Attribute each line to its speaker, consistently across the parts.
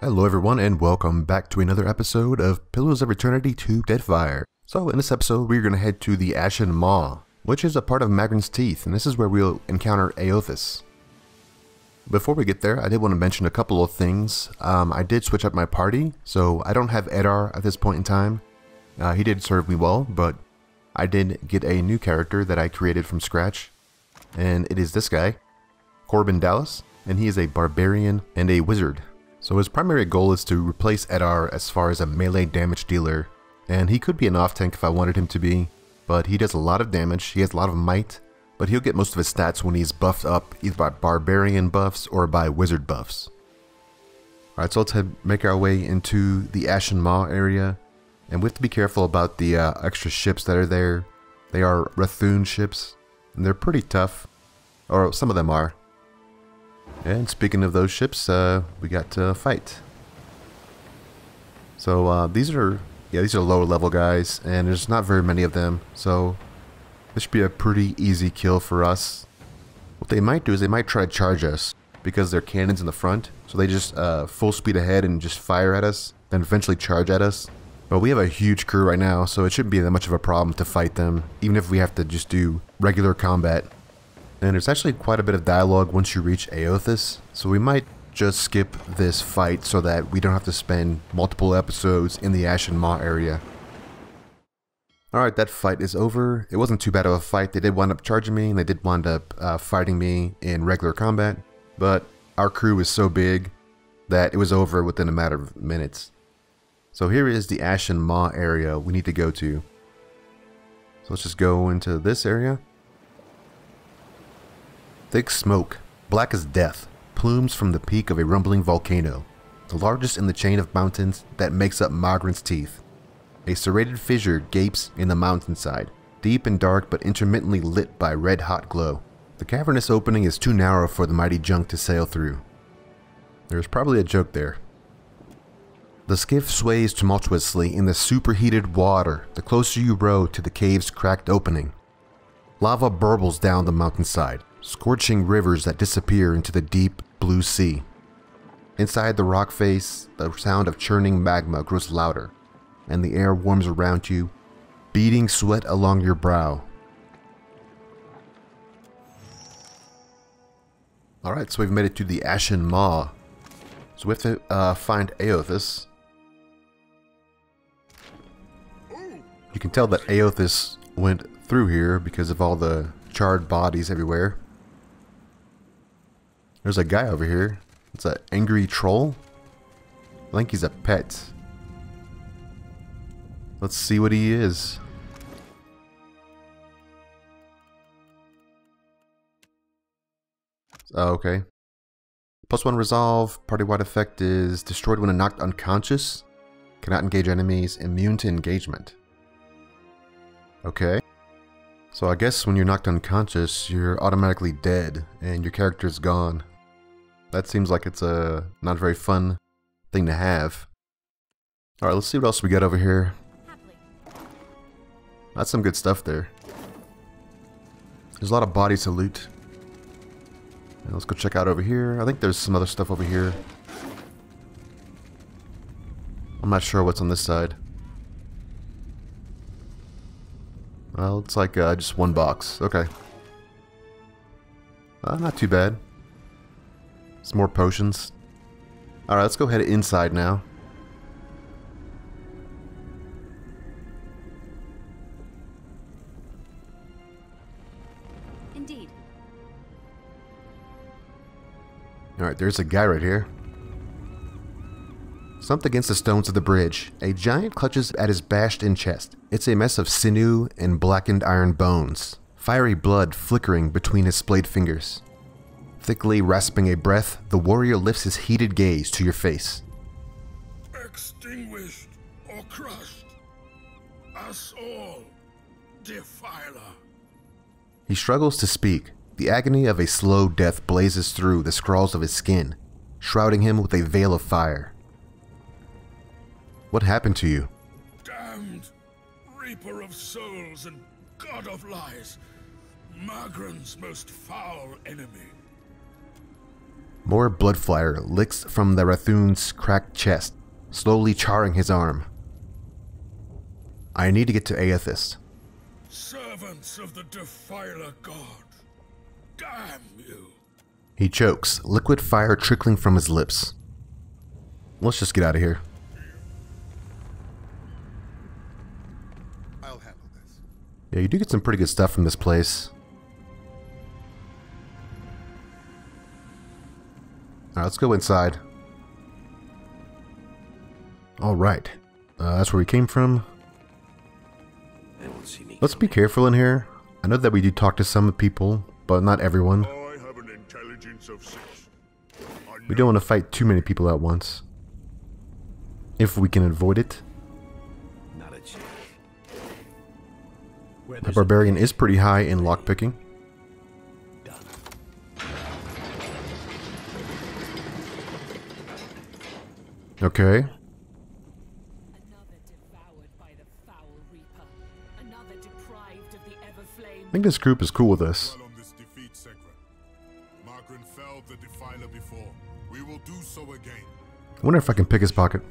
Speaker 1: Hello everyone and welcome back to another episode of Pillars of Eternity 2 Deadfire. So in this episode we're going to head to the Ashen Maw, which is a part of Magrin's Teeth, and this is where we'll encounter Eothas. Before we get there, I did want to mention a couple of things. I did switch up my party, so I don't have Edar at this point in time. He did serve me well, but I did get a new character that I created from scratch, and it is this guy, Corbin Dallas, and he is a barbarian and a wizard. So his primary goal is to replace Edar as far as a melee damage dealer, and he could be an off tank if I wanted him to be, but he does a lot of damage, he has a lot of might, but he'll get most of his stats when he's buffed up either by barbarian buffs or by wizard buffs. Alright, so let's make our way into the Ashen Maw area, and we have to be careful about the extra ships that are there. They are Rathun ships, and they're pretty tough, or some of them are. And speaking of those ships, we got to fight. So these are lower level guys, and there's not very many of them, so this should be a pretty easy kill for us. What they might do is they might try to charge us, because they're cannons in the front, so they just full speed ahead and just fire at us, then eventually charge at us. But we have a huge crew right now, so it shouldn't be that much of a problem to fight them, even if we have to just do regular combat. And there's actually quite a bit of dialogue once you reach Eothas, so we might just skip this fight so that we don't have to spend multiple episodes in the Ashen Maw area. Alright, that fight is over. It wasn't too bad of a fight. They did wind up charging me, and they did wind up fighting me in regular combat, but our crew is so big that it was over within a matter of minutes. So here is the Ashen Maw area we need to go to. So let's just go into this area. Thick smoke, black as death, plumes from the peak of a rumbling volcano, the largest in the chain of mountains that makes up Magrin's Teeth. A serrated fissure gapes in the mountainside, deep and dark but intermittently lit by red-hot glow. The cavernous opening is too narrow for the mighty junk to sail through. There's probably a joke there. The skiff sways tumultuously in the superheated water the closer you row to the cave's cracked opening. Lava burbles down the mountainside, scorching rivers that disappear into the deep blue sea. Inside the rock face, the sound of churning magma grows louder, and the air warms around you, beading sweat along your brow. Alright, so we've made it to the Ashen Maw. So we have to find Eothas. You can tell that Eothas went through here because of all the charred bodies everywhere. There's a guy over here. It's an angry troll. I think he's a pet. Let's see what he is. Oh, okay. +1 resolve. Party-wide effect is destroyed when knocked unconscious. Cannot engage enemies. Immune to engagement. Okay. So I guess when you're knocked unconscious, you're automatically dead and your character is gone. That seems like it's a not very fun thing to have. Alright, let's see what else we got over here. That's some good stuff there. There's a lot of bodies to loot. And let's go check out over here. I think there's some other stuff over here. I'm not sure what's on this side. Well, it's like just one box. Okay. Not too bad. Some more potions. Alright, let's go head inside now.
Speaker 2: Indeed.
Speaker 1: Alright, there's a guy right here. Slumped against the stones of the bridge, a giant clutches at his bashed-in chest. It's a mess of sinew and blackened iron bones, fiery blood flickering between his splayed fingers. Thickly rasping a breath, the warrior lifts his heated gaze to your face.
Speaker 3: Extinguished or crushed, us all, defiler.
Speaker 1: He struggles to speak. The agony of a slow death blazes through the scrawls of his skin, shrouding him with a veil of fire. What happened to you?
Speaker 3: Damned, reaper of souls and god of lies, Magrin's most foul enemy.
Speaker 1: More blood fire licks from the Rathun's cracked chest, slowly charring his arm. I need to get to Eothas.
Speaker 3: Servants of the Defiler God. Damn you.
Speaker 1: He chokes, liquid fire trickling from his lips. Let's just get out of here.
Speaker 2: I'll handle this.
Speaker 1: Yeah, you do get some pretty good stuff from this place. Alright, let's go inside. Alright. That's where we came from. Let's be careful in here. I know that we do talk to some people, but not everyone.
Speaker 3: I have an intelligence of 6.
Speaker 1: We don't want to fight too many people at once. If we can avoid it.
Speaker 2: Not a chance.
Speaker 1: The barbarian is pretty high in lockpicking. Okay.
Speaker 4: Another devoured by the foul reaper. Another deprived of the everflame.
Speaker 1: I think this group is cool with us.
Speaker 5: On this defeat, Sekra. Margaret felled the Defiler before. We will do so again.
Speaker 1: I wonder if I can pick his pocket.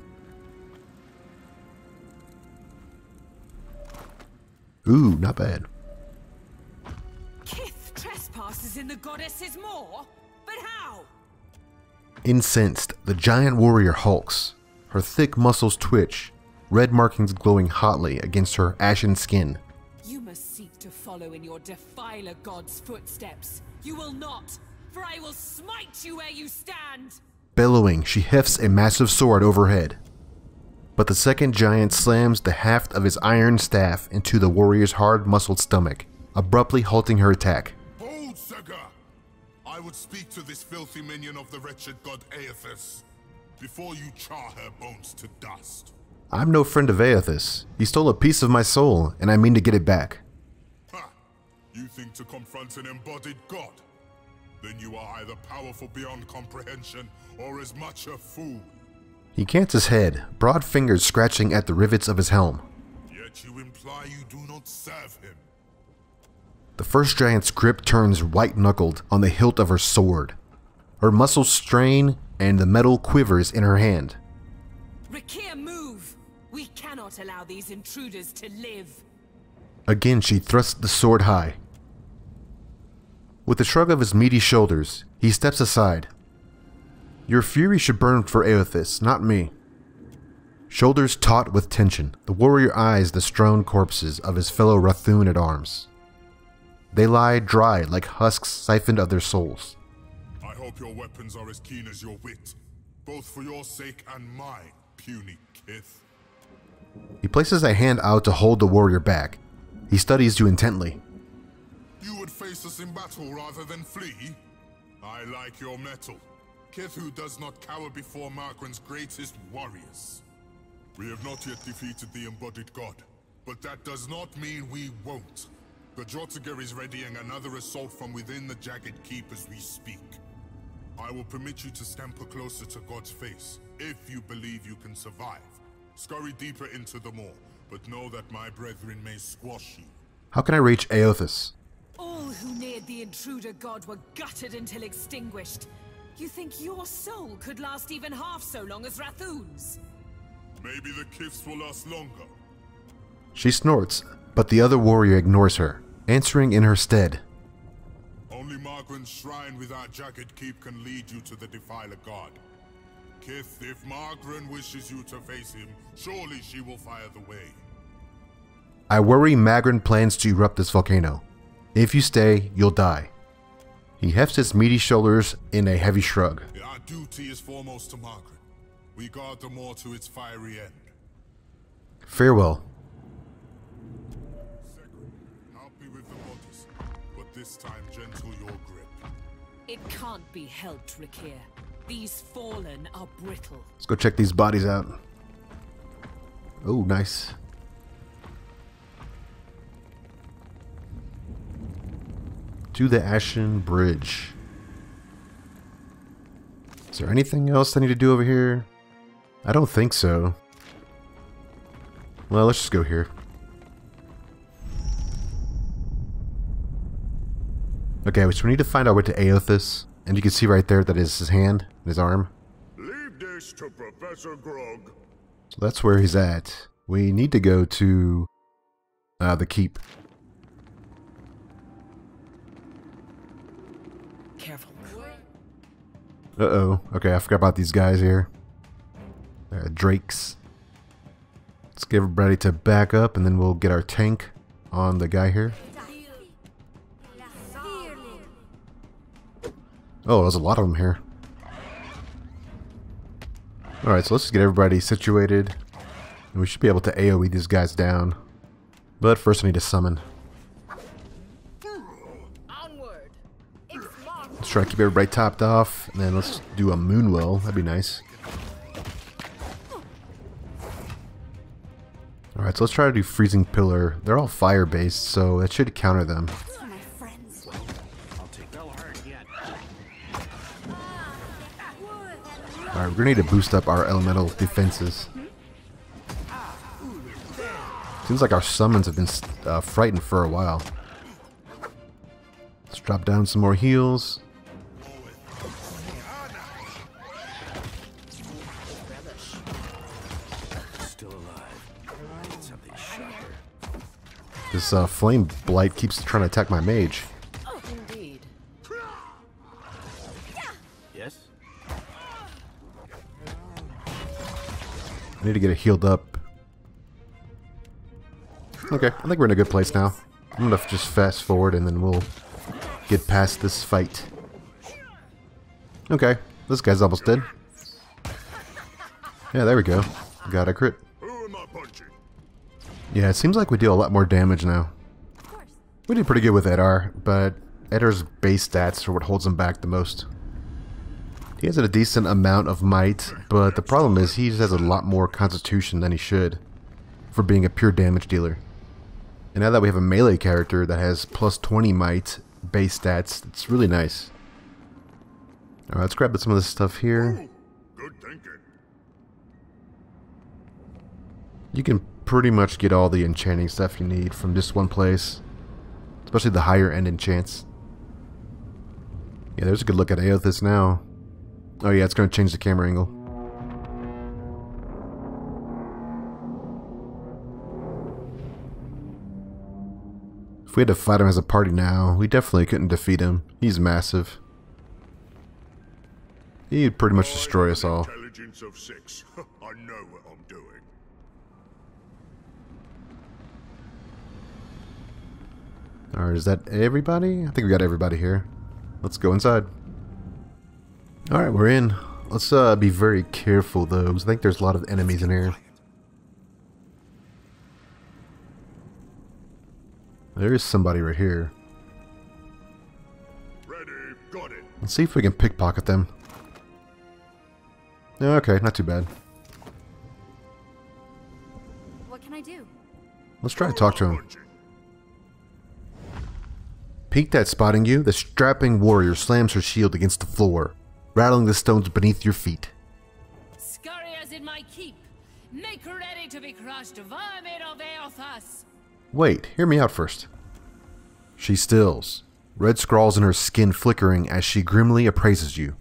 Speaker 1: Ooh, not bad.
Speaker 4: Kith trespasses in the goddess's maw? But how?
Speaker 1: Incensed, the giant warrior hulks. Her thick muscles twitch, red markings glowing hotly against her ashen skin.
Speaker 4: You must seek to follow in your Defiler god's footsteps. You will not, for I will smite you where you stand.
Speaker 1: Bellowing, she hefts a massive sword overhead. But the second giant slams the haft of his iron staff into the warrior's hard-muscled stomach, abruptly halting her attack.
Speaker 5: Hold, Sekra! I would speak to this filthy minion of the wretched god Eothas before you char her bones to dust.
Speaker 1: I'm no friend of Eothas. He stole a piece of my soul, and I mean to get it back.
Speaker 5: Ha! You think to confront an embodied god? Then you are either powerful beyond comprehension or as much a fool.
Speaker 1: He cants his head, broad fingers scratching at the rivets of his helm.
Speaker 5: Yet you imply you do not serve him.
Speaker 1: The first giant's grip turns white-knuckled on the hilt of her sword. Her muscles strain, and the metal quivers in her hand.
Speaker 4: Rakir, move! We cannot allow these intruders to live.
Speaker 1: Again, she thrusts the sword high. With a shrug of his meaty shoulders, he steps aside. Your fury should burn for Eothas, not me. Shoulders taut with tension, the warrior eyes the strewn corpses of his fellow Rathun at arms. They lie dry like husks siphoned of their souls.
Speaker 5: I hope your weapons are as keen as your wit, both for your sake and mine, puny kith.
Speaker 1: He places a hand out to hold the warrior back. He studies you intently.
Speaker 5: You would face us in battle rather than flee? I like your mettle. Kith who does not cower before Margren's greatest warriors. We have not yet defeated the embodied god, but that does not mean we won't. The Drotiger is readying another assault from within the Jagged Keep as we speak. I will permit you to scamper closer to God's face, if you believe you can survive. Scurry deeper into the maw, but know that my brethren may squash you.
Speaker 1: How can I reach Eothas?
Speaker 4: All who neared the intruder god were gutted until extinguished. You think your soul could last even half so long as Rathun's?
Speaker 5: Maybe the Kiths will last longer.
Speaker 1: She snorts, but the other warrior ignores her, answering in her stead.
Speaker 5: Only Margren's shrine with our Jagged Keep can lead you to the Defiler god. Kith, if Margren wishes you to face him, surely she will fire the way.
Speaker 1: I worry Magren plans to erupt this volcano. If you stay, you'll die. He hefts his meaty shoulders in a heavy shrug.
Speaker 5: Our duty is foremost to Margren. We guard the maw to its fiery end.
Speaker 1: Farewell.
Speaker 5: Second, help me with the bodies, but this time gentle your grip.
Speaker 4: It can't be helped, Rakir. These fallen are brittle.
Speaker 1: Let's go check these bodies out. Oh, nice. To the Ashen Bridge. Is there anything else I need to do over here? I don't think so. Well, let's just go here. Okay, so we need to find our way to Eothas, And you can see right there that is his hand, his arm.
Speaker 3: Leave this to Professor Grog.
Speaker 1: So that's where he's at. We need to go to the keep.
Speaker 4: Careful.
Speaker 1: Uh-oh. Okay, I forgot about these guys here. Drakes. Let's get everybody to back up, and then we'll get our tank on the guy here. Oh, there's a lot of them here. Alright, so let's just get everybody situated. And we should be able to AoE these guys down. But first I need to summon.
Speaker 4: Onward.
Speaker 1: Let's try to keep everybody topped off. And then let's do a Moonwell. That'd be nice. Alright, so let's try to do Freezing Pillar. They're all fire based, so that should counter them. Alright, we're gonna need to boost up our elemental defenses. Seems like our summons have been frightened for a while. Let's drop down some more heals. This flame blight keeps trying to attack my mage.
Speaker 4: Indeed.
Speaker 2: Yes?
Speaker 1: I need to get it healed up. Okay, I think we're in a good place now. I'm gonna just fast forward and then we'll get past this fight. Okay, this guy's almost dead. Yeah, there we go. Got a crit.
Speaker 3: Who am I punching?
Speaker 1: Yeah, it seems like we deal a lot more damage now. We did pretty good with Edar, but Edar's base stats are what holds him back the most. He has a decent amount of might, but the problem is he just has a lot more constitution than he should for being a pure damage dealer. And now that we have a melee character that has plus 20 might base stats, it's really nice. Alright, let's grab some of this stuff here.
Speaker 3: Good thinking.
Speaker 1: You can pretty much get all the enchanting stuff you need from just one place. Especially the higher end enchants. Yeah, there's a good look at Eothas now. Oh yeah, it's going to change the camera angle. If we had to fight him as a party now, we definitely couldn't defeat him. He's massive. He'd pretty much destroy us all.
Speaker 3: Intelligence of 6. I know what I'm doing.
Speaker 1: Alright, is that everybody? I think we got everybody here. Let's go inside. Alright, we're in. Let's be very careful though, because I think there's a lot of enemies in here. There is somebody right here.
Speaker 3: Ready, got it.
Speaker 1: Let's see if we can pickpocket them. Okay, not too bad.
Speaker 6: What can I do?
Speaker 1: Let's try to talk to him. Peeked at spotting you, the strapping warrior slams her shield against the floor, rattling the stones beneath your feet.
Speaker 4: Scurriers in my keep. Make ready to be crushed, vermin of Eothas.
Speaker 1: Wait, hear me out first. She stills, red scrawls in her skin flickering as she grimly appraises you.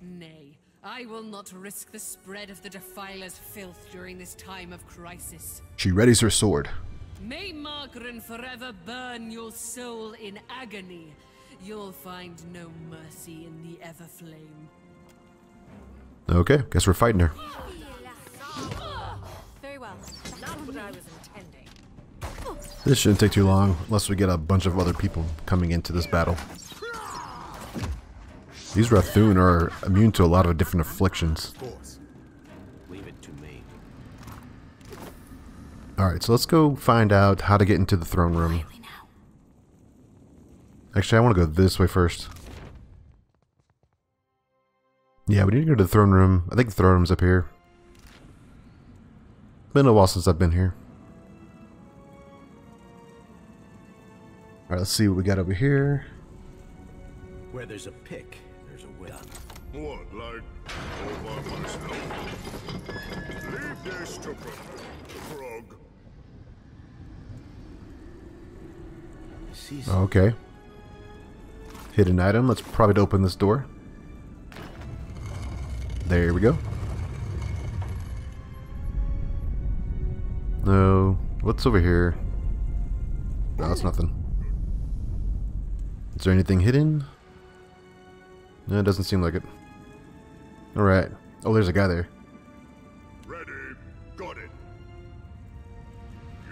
Speaker 4: Nay, I will not risk the spread of the Defiler's filth during this time of crisis.
Speaker 1: She readies her sword.
Speaker 4: May Margaret forever burn your soul in agony. You'll find no mercy in the Everflame.
Speaker 1: Okay, guess we're fighting her.
Speaker 6: Very well.
Speaker 4: Not what I was intending.
Speaker 1: This shouldn't take too long, unless we get a bunch of other people coming into this battle. These Rathun are immune to a lot of different afflictions.
Speaker 2: Leave it to me.
Speaker 1: Alright, so let's go find out how to get into the throne room. Actually, I want to go this way first. Yeah, we need to go to the throne room. I think the throne room's up here. Been a while since I've been here. Alright, let's see what we got over here.
Speaker 2: Where there's a pick, there's a will.
Speaker 3: What, like, all by myself? Leave this to Frog.
Speaker 2: See
Speaker 1: Okay. Hidden item. Let's probably open this door. There we go. No, what's over here? No, that's nothing. Is there anything hidden? No, it doesn't seem like it. Alright. Oh, there's a guy there.
Speaker 3: Ready. Got it.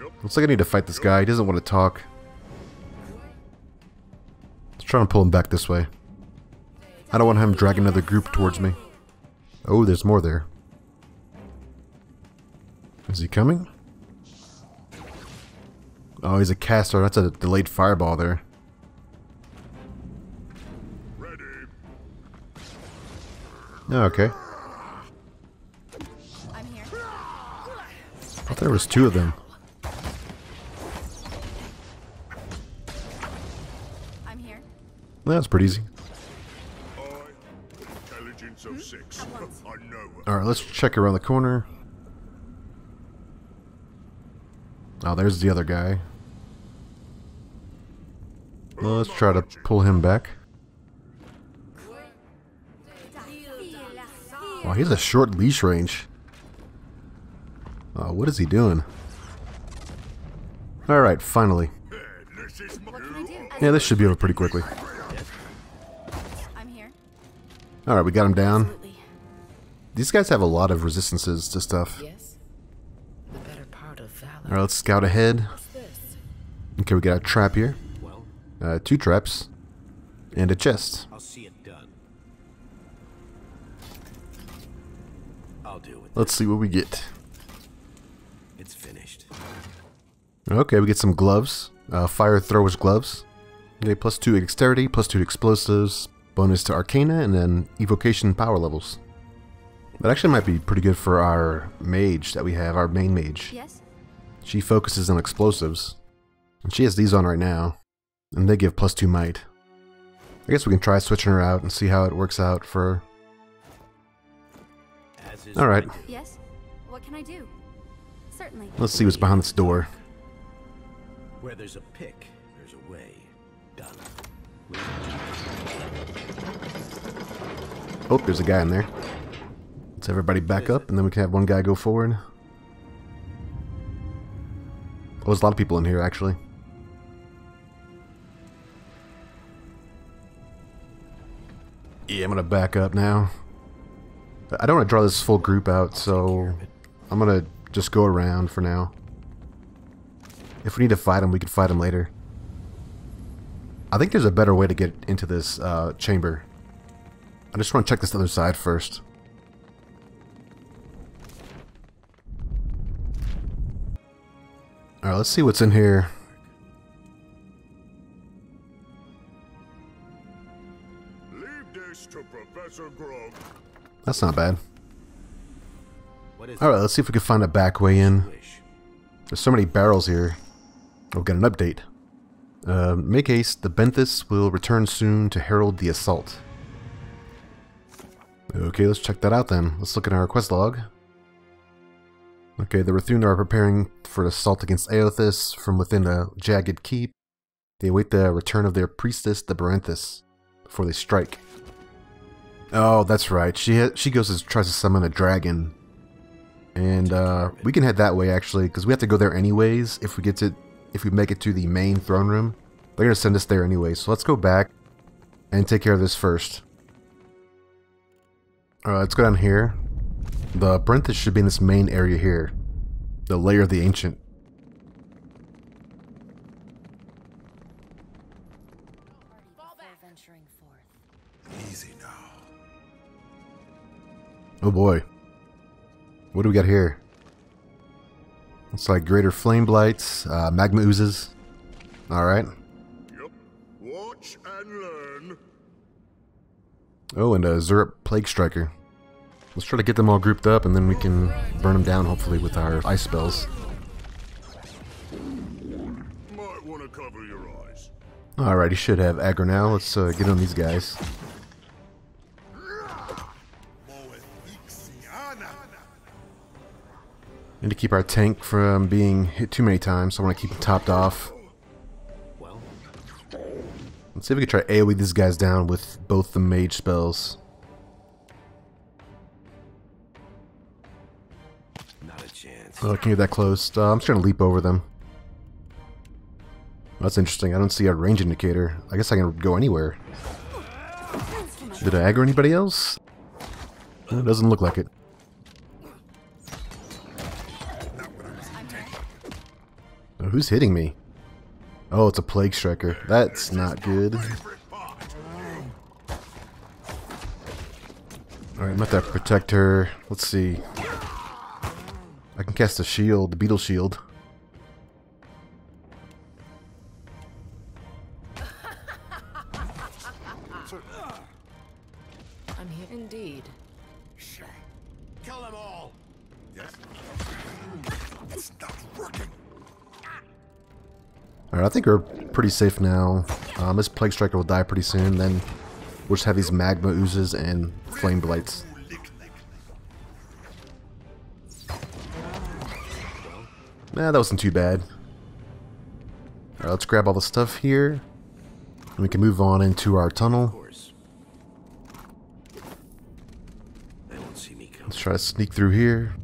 Speaker 3: Yep.
Speaker 1: Looks like I need to fight this guy. He doesn't want to talk. Let's try and pull him back this way. I don't want him dragging another group towards me. Oh, there's more there. Is he coming? Oh, he's a caster. That's a delayed fireball there.
Speaker 3: Ready.
Speaker 1: Oh, okay.
Speaker 6: I'm here.
Speaker 1: I thought there was two of them.
Speaker 6: I'm here.
Speaker 1: That's pretty easy.
Speaker 3: Intelligence of 6. I know.
Speaker 1: Alright, let's check around the corner. Oh, there's the other guy. Well, let's try to pull him back. Wow, he has a short leash range. Oh, what is he doing? Alright, finally.
Speaker 6: What can I do?
Speaker 1: Yeah, this should be over pretty quickly.
Speaker 6: I'm here.
Speaker 1: Alright, we got him down.
Speaker 7: Absolutely.
Speaker 1: These guys have a lot of resistances to stuff.
Speaker 7: Yes. The better part of valor.
Speaker 1: Alright, let's scout ahead.
Speaker 7: What's this?
Speaker 1: Okay, we got a trap here.
Speaker 2: Well,
Speaker 1: 2 traps. And a chest.
Speaker 2: I'll see it done. I'll deal with it.
Speaker 1: Let's see what we get.
Speaker 2: It's finished.
Speaker 1: Okay, we get some gloves. Fire thrower's gloves. Okay, plus 2 dexterity, plus 2 explosives, bonus to arcana, and then evocation power levels. That actually might be pretty good for our mage that we have, our main mage.
Speaker 6: Yes.
Speaker 1: She focuses on explosives. And she has these on right now. And they give plus 2 might. I guess we can try switching her out and see how it works out for her.
Speaker 2: As is
Speaker 1: Alright,
Speaker 2: my duty.
Speaker 6: Yes. What can I do? Certainly.
Speaker 1: let's see what's behind this door.
Speaker 2: Where there's a pick, there's a way. Done.
Speaker 1: Oh, there's a guy in there. Let's everybody back up and then we can have one guy go forward. Oh, there's a lot of people in here actually. Yeah, I'm gonna back up now. I don't want to draw this full group out, so I'm gonna just go around for now. If we need to fight them, we can fight them later. I think there's a better way to get into this chamber. I just want to check this other side first. Alright, let's see what's in here.
Speaker 3: Leave this to Professor Grog.
Speaker 1: That's not bad.
Speaker 2: What is
Speaker 1: Alright, let's see if we can find a back way in.
Speaker 2: wish?
Speaker 1: There's so many barrels here. We'll get an update. Make haste, the Beraths will return soon to herald the assault. Okay, let's check that out then. Let's look at our quest log. Okay, the Rathun are preparing for an assault against Eothas from within a jagged keep. They await the return of their priestess, the Beraths, before they strike. Oh, that's right. She goes and tries to summon a dragon. And we can head that way actually, because we have to go there anyways if we make it to the main throne room. They're gonna send us there anyway, so let's go back and take care of this first. Alright, let's go down here. The Beraths should be in this main area here. The Lair of the Ancient.
Speaker 7: Venturing forth.
Speaker 3: Easy now.
Speaker 1: Oh boy. What do we got here? Looks like greater flame blights, magma oozes. Alright.
Speaker 3: Yep. Watch and learn.
Speaker 1: Oh, and a Zurip Plague Striker. Let's try to get them all grouped up and then we can burn them down hopefully with our ice spells.
Speaker 3: Might want to cover your eyes.
Speaker 1: Alright, he should have aggro now. Let's get on these guys. Need to keep our tank from being hit too many times, so I want to keep it topped off.
Speaker 2: Well,
Speaker 1: Let's see if we can try AoE these guys down with both the mage spells.
Speaker 2: Not a chance.
Speaker 1: Oh, I can't get that close. I'm just gonna leap over them. That's interesting. I don't see a range indicator. I guess I can go anywhere. Did I aggro anybody else? It doesn't look like it. Oh, who's hitting me? Oh, it's a plague striker. That's not good. Alright, I'm at that protect her. Let's see. I can cast a shield, the beetle shield.
Speaker 7: I'm here indeed.
Speaker 3: Kill them all! Yes? It's not working.
Speaker 1: Alright, I think we're pretty safe now. This plague striker will die pretty soon, then we'll just have these magma oozes and flame blights. Nah, that wasn't too bad. Alright, let's grab all the stuff here. And we can move on into our tunnel.
Speaker 2: They won't see me coming.
Speaker 1: Let's try to sneak through here.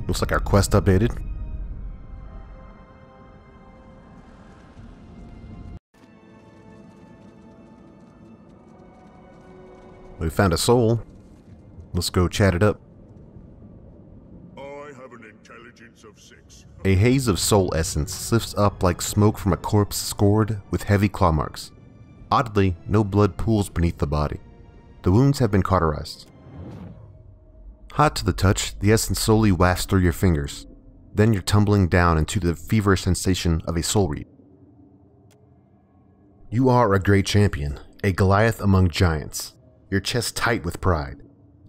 Speaker 1: Looks like our quest updated. We found a soul. Let's go chat it up.
Speaker 3: I have an intelligence of 6.
Speaker 1: A haze of soul essence lifts up like smoke from a corpse scored with heavy claw marks. Oddly, no blood pools beneath the body. The wounds have been cauterized. Hot to the touch, the essence slowly wafts through your fingers. Then you're tumbling down into the feverish sensation of a soul reap. You are a great champion, a Goliath among giants. Your chest tight with pride.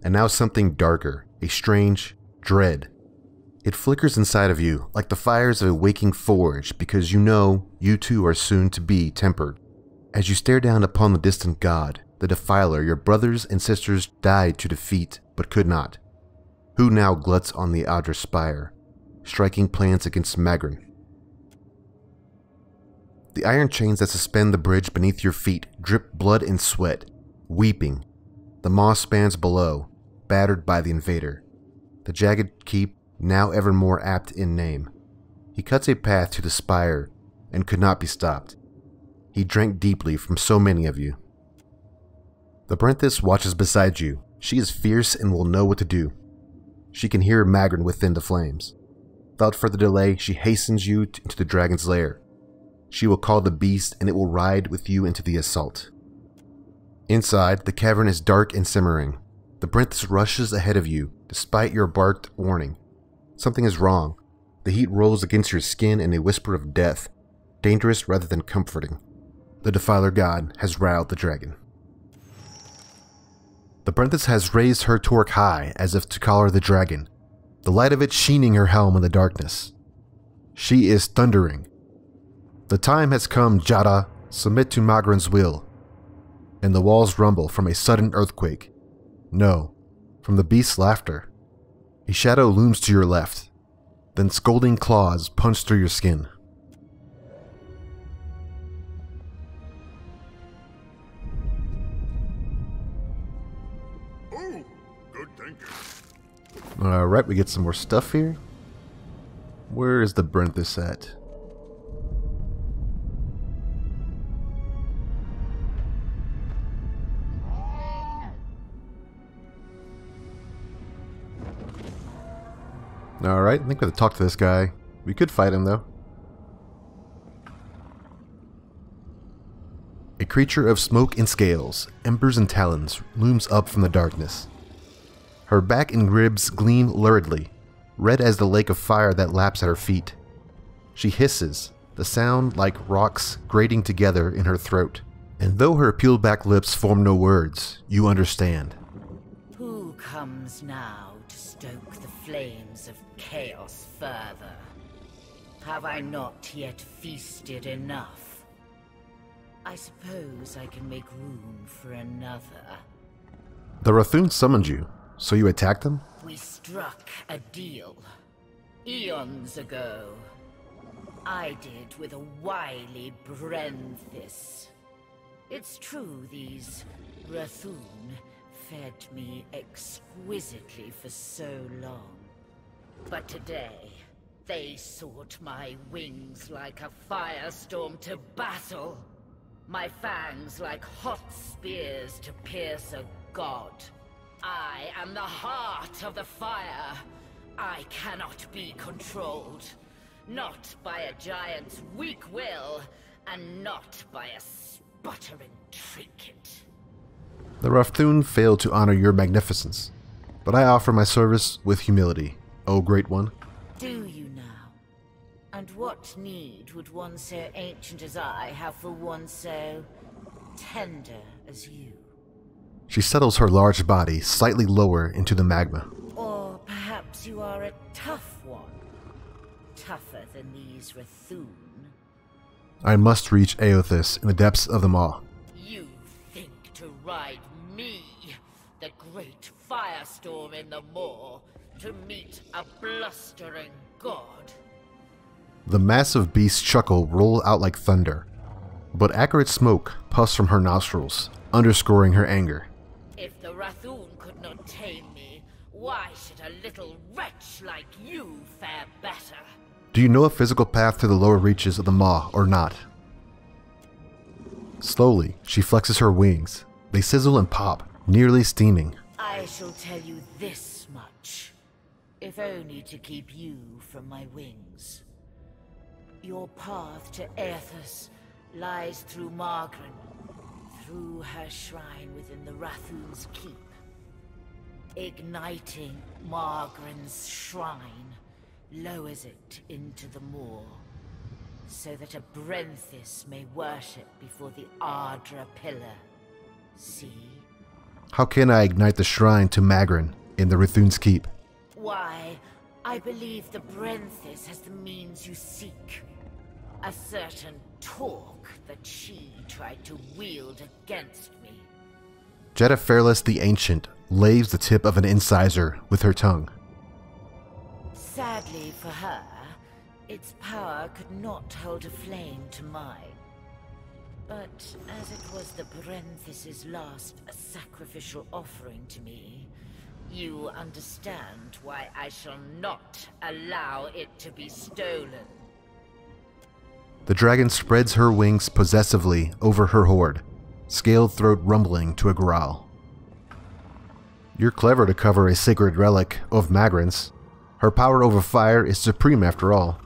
Speaker 1: And now something darker, a strange dread. It flickers inside of you like the fires of a waking forge because you know you too are soon to be tempered. As you stare down upon the distant god, the defiler your brothers and sisters died to defeat but could not. Who now gluts on the Adra spire, striking plans against Magrin. The iron chains that suspend the bridge beneath your feet drip blood and sweat, weeping. The maw spans below, battered by the invader. The jagged keep, now ever more apt in name. He cuts a path to the spire and could not be stopped. He drank deeply from so many of you. The Beraths watches beside you. She is fierce and will know what to do. She can hear Magrin within the flames. Without further delay, she hastens you into the dragon's lair. She will call the beast and it will ride with you into the assault. Inside, the cavern is dark and simmering. The Beraths rushes ahead of you, despite your barked warning. Something is wrong. The heat rolls against your skin in a whisper of death, dangerous rather than comforting. The Defiler God has riled the dragon. The Beraths has raised her torque high as if to collar the dragon, the light of it sheening her helm in the darkness. She is thundering. The time has come, Jada. Submit to Magrin's will. And the walls rumble from a sudden earthquake. No, from the beast's laughter. A shadow looms to your left. Then scolding claws punch through your skin.
Speaker 3: Oh, good thinking.
Speaker 1: Alright, we get some more stuff here. Where is the Beraths at? Alright, I think we have to talk to this guy. We could fight him though. A creature of smoke and scales, embers and talons, looms up from the darkness. Her back and ribs gleam luridly, red as the lake of fire that laps at her feet. She hisses, the sound like rocks grating together in her throat. And though her peeled back lips form no words, you understand.
Speaker 7: Who comes now to stoke the flames of chaos further? Have I not yet feasted enough? I suppose I can make room for another.
Speaker 1: The Rathoon summoned you, so you attacked them?
Speaker 7: We struck a deal. Eons ago. I did with a wily Beraths. It's true these Rathoon fed me exquisitely for so long. But today, they sought my wings like a firestorm to battle. My fangs like hot spears to pierce a god. I am the heart of the fire. I cannot be controlled. Not by a giant's weak will, and not by a sputtering trinket.
Speaker 1: The Rathoon failed to honor your magnificence, but I offer my service with humility, O Great One.
Speaker 7: Do you now? And what need would one so ancient as I have for one so tender as you?
Speaker 1: She settles her large body slightly lower into the magma.
Speaker 7: Or perhaps you are a tough one? Tougher than these Rathoon?
Speaker 1: I must reach Eothas in the depths of the Maw.
Speaker 7: You think to ride me, the great firestorm in the Maw, to meet a blustering god?
Speaker 1: The massive beasts chuckle roll out like thunder, but accurate smoke puffs from her nostrils, underscoring her anger.
Speaker 7: If the Rathoon could not tame me, why should a little wretch like you fare better?
Speaker 1: Do you know a physical path to the lower reaches of the Maw or not? Slowly, she flexes her wings. They sizzle and pop, nearly steaming.
Speaker 7: I shall tell you this much, if only to keep you from my wings. Your path to Eothas lies through Margren, through her shrine within the Rathoon's keep. Igniting Margren's shrine lowers it into the Maw, so that a Beraths may worship before the Ardra pillar. See?
Speaker 1: How can I ignite the shrine to Margren in the Rathoon's keep?
Speaker 7: Why, I believe the Beraths has the means you seek. A certain torque that she tried to wield against me.
Speaker 1: Jeddah Fairless the Ancient laves the tip of an incisor with her tongue.
Speaker 7: Sadly for her, its power could not hold a flame to mine. But as it was the Beraths' last sacrificial offering to me, you understand why I shall not allow it to be stolen.
Speaker 1: The dragon spreads her wings possessively over her horde, scaled throat rumbling to a growl. You're clever to cover a sacred relic of Margren's. Her power over fire is supreme after all.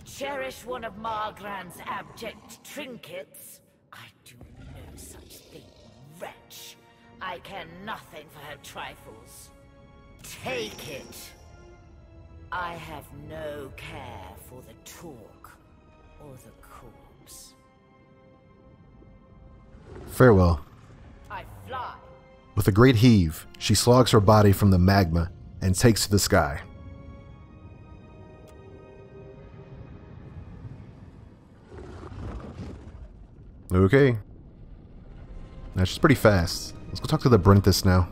Speaker 7: Cherish one of Margren's abject trinkets? I do no such thing, wretch. I care nothing for her trifles. Take it. I have no care for the talk or the corpse.
Speaker 1: Farewell.
Speaker 7: I fly.
Speaker 1: With a great heave, she slogs her body from the magma and takes to the sky. Okay. Now she's pretty fast. Let's go talk to the Beraths now.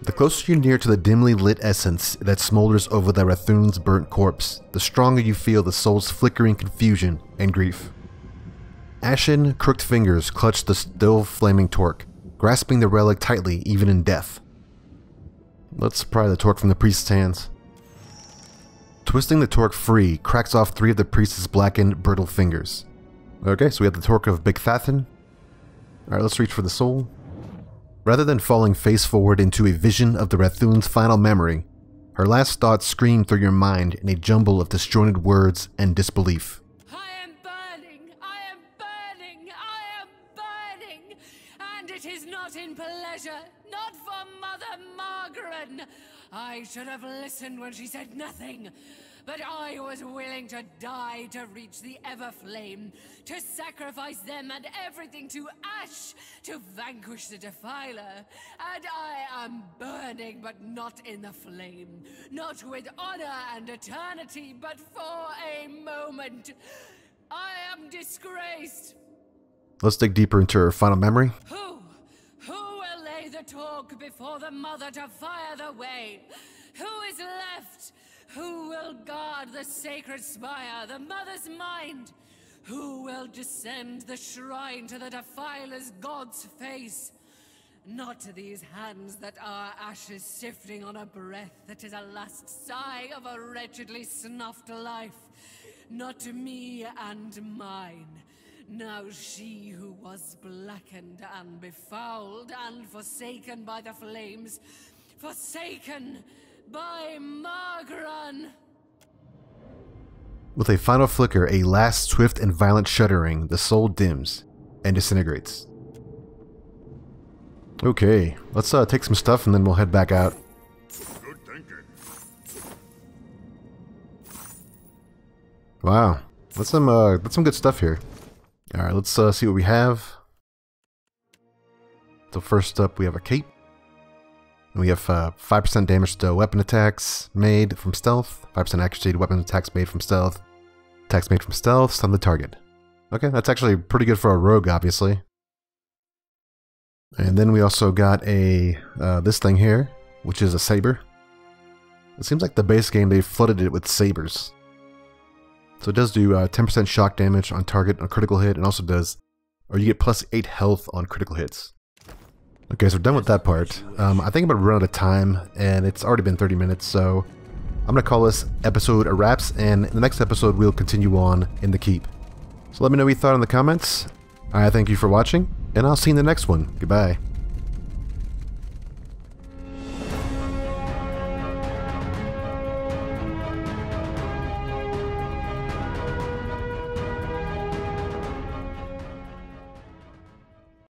Speaker 1: The closer you near to the dimly lit essence that smolders over the Rathoon's burnt corpse, the stronger you feel the soul's flickering confusion and grief. Ashen, crooked fingers clutch the still flaming torque, grasping the relic tightly even in death. Let's pry the torque from the priest's hands. Twisting the torque free cracks off 3 of the priest's blackened, brittle fingers. Okay, so we have the torque of Bicthathan. Alright, let's reach for the soul. Rather than falling face forward into a vision of the Rathoon's final memory, her last thoughts scream through your mind in a jumble of disjointed words and disbelief.
Speaker 4: I am burning! I am burning! I am burning! And it is not in pleasure, not for Mother Margren! I should have listened when she said nothing. But I was willing to die to reach the Everflame, to sacrifice them and everything to ash, to vanquish the Defiler. And I am burning, but not in the flame. Not with honor and eternity, but for a moment. I am disgraced.
Speaker 1: Let's dig deeper into her final memory.
Speaker 4: Who will lay the torque before the Mother to fire the way? Who is left? Who will guard the sacred spire, the mother's mind? Who will descend the shrine to the defiler's god's face? Not to these hands that are ashes sifting on a breath that is a last sigh of a wretchedly snuffed life. Not to me and mine. Now she who was blackened and befouled and forsaken by the flames, forsaken by Margran.
Speaker 1: With a final flicker, a last swift and violent shuddering, the soul dims and disintegrates. Okay, let's take some stuff and then we'll head back out.
Speaker 3: Good thinking.
Speaker 1: Wow, that's some good stuff here. All right, let's see what we have. So first up, we have a cape. And we have 5% damage to weapon attacks made from stealth, 5% accuracy to weapon attacks made from stealth, attacks made from stealth, stun the target. Okay, that's actually pretty good for a rogue, obviously. And then we also got a this thing here, which is a saber. It seems like the base game they flooded it with sabers. So it does do 10% shock damage on target on critical hit, and also does, or you get plus 8 health on critical hits. Okay, so we're done with that part. I think I'm gonna run out of time, and it's already been 30 minutes, so I'm gonna call this episode a wraps, and in the next episode we'll continue on in the keep. So let me know what you thought in the comments. I thank you for watching, and I'll see you in the next one. Goodbye.